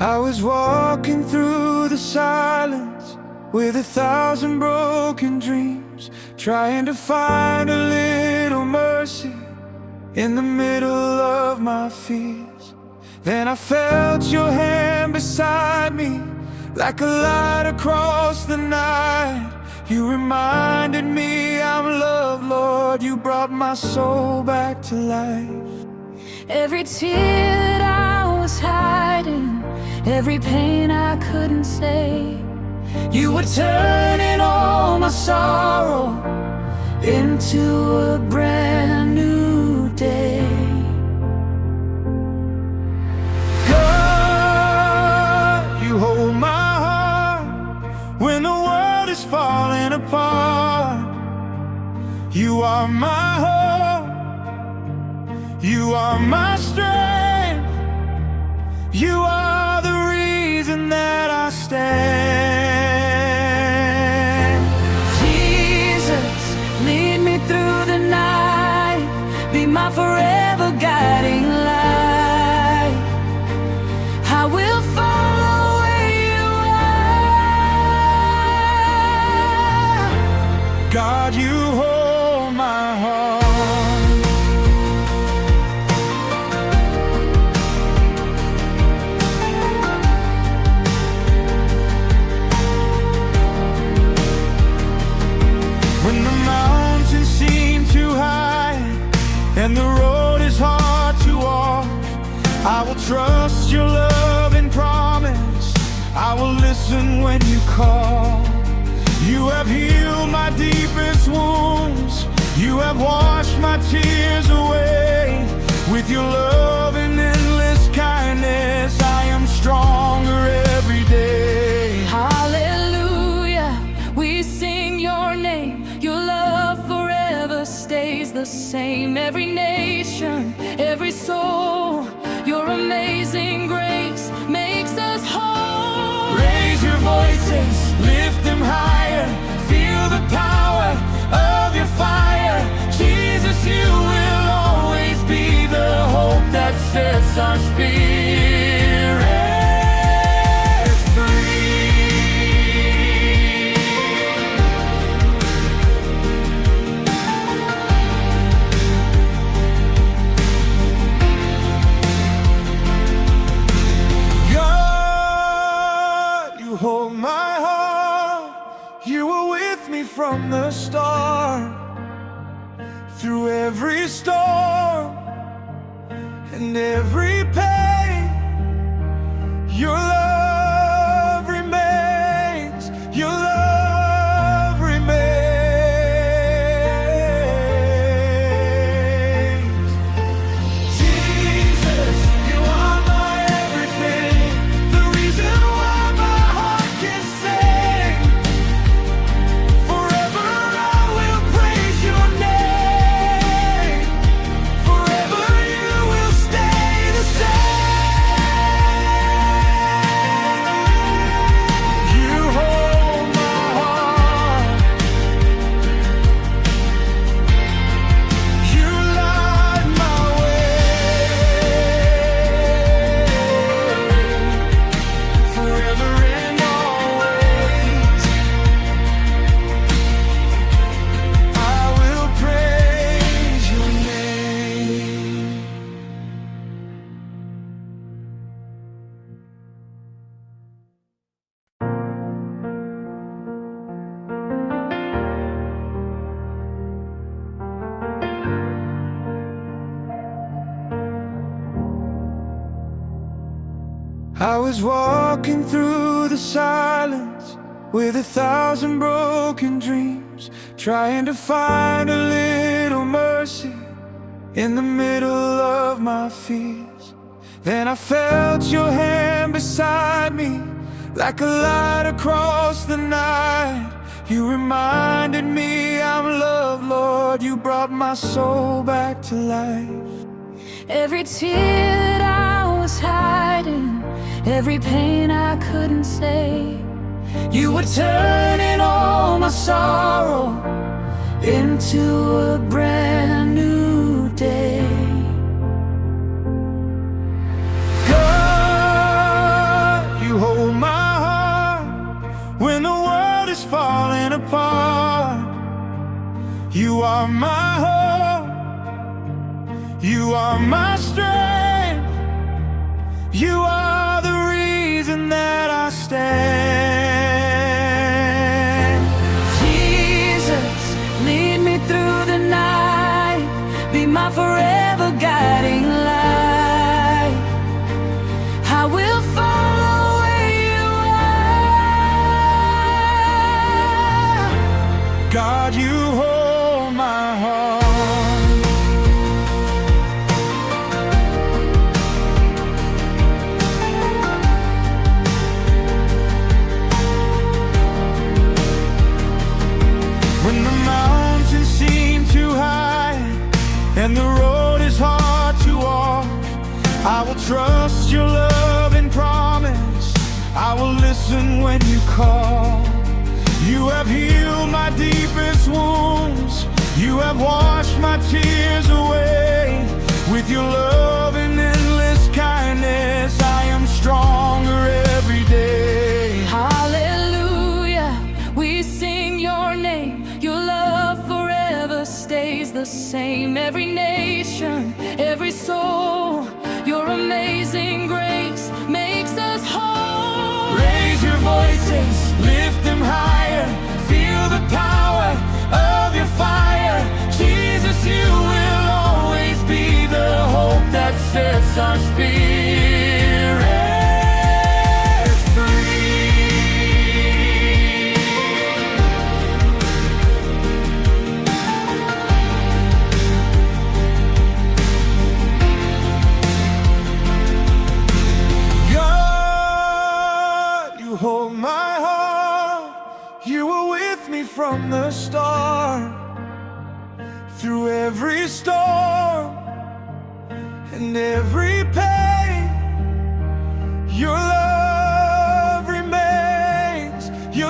I was walking through the silence with 1,000 broken dreams, trying to find a little mercy in the middle of my fears. Then I felt your hand beside me, like a light across the night. You reminded me I'm loved, Lord. You brought my soul back to life. Every tear that I was hiding, every pain I couldn't say, you were turning all my sorrow into a brand new day. God, you hold my heart when the world is falling apart. You are my hope, you are my strength, you are the reason that I stand. Jesus, lead me through the night, be my forever guiding light. I will follow where you are. God, you hold my heart. When the mountains seem too high and the road is hard to walk, I will trust your love and promise. I will listen when you call. You have healed my deepest wounds, you have washed my tears away. With your love and endless kindness, I am stronger every day. Hallelujah, we sing your name. Your love forever stays the same. Every nation, every soul, your amazing grace makes us whole. Raise your voices, lift them higher, feel the power of your fire. Jesus, you will always be the hope that sets our spirit free. God, you hold my heart. You were with me from the start, through every storm and every pain. Your love remains, your love remains. Jesus, you are my everything, the reason why my heart can sing. Forever I will praise your name, forever you will stay the same. You hold my heart, you light my way, forever and always. I will praise your name. I was walking through the silence with 1,000 broken dreams, trying to find a little mercy in the middle of my fears. Then I felt your hand beside me, like a light across the night. You reminded me I'm loved, Lord. You brought my soul back to life. Every tear that I was hiding, every pain I couldn't say, you were turning all my sorrow into a brand new day. God, is falling apart. You are my hope, you are my strength, you are the reason that I stand. Jesus, lead me through the night, be my forever guiding light. I will follow where you are. God, you hold my heart. When the mountains seem too high and the road is hard to walk, I will trust your love and promise. I will listen when you call. You have healed my deepest wounds, you have washed my tears away. With your love and endless kindness, I am stronger every day. Hallelujah, we sing your name. Your love forever stays the same. Every nation, every soul, your amazing grace makes us whole. Raise your voices, lift them higher, feel the power of your fire. Jesus, you will always be the hope that sets our spirit free. God, you hold my heart, you were with me from the start. Through every storm and every pain, your love remains. Your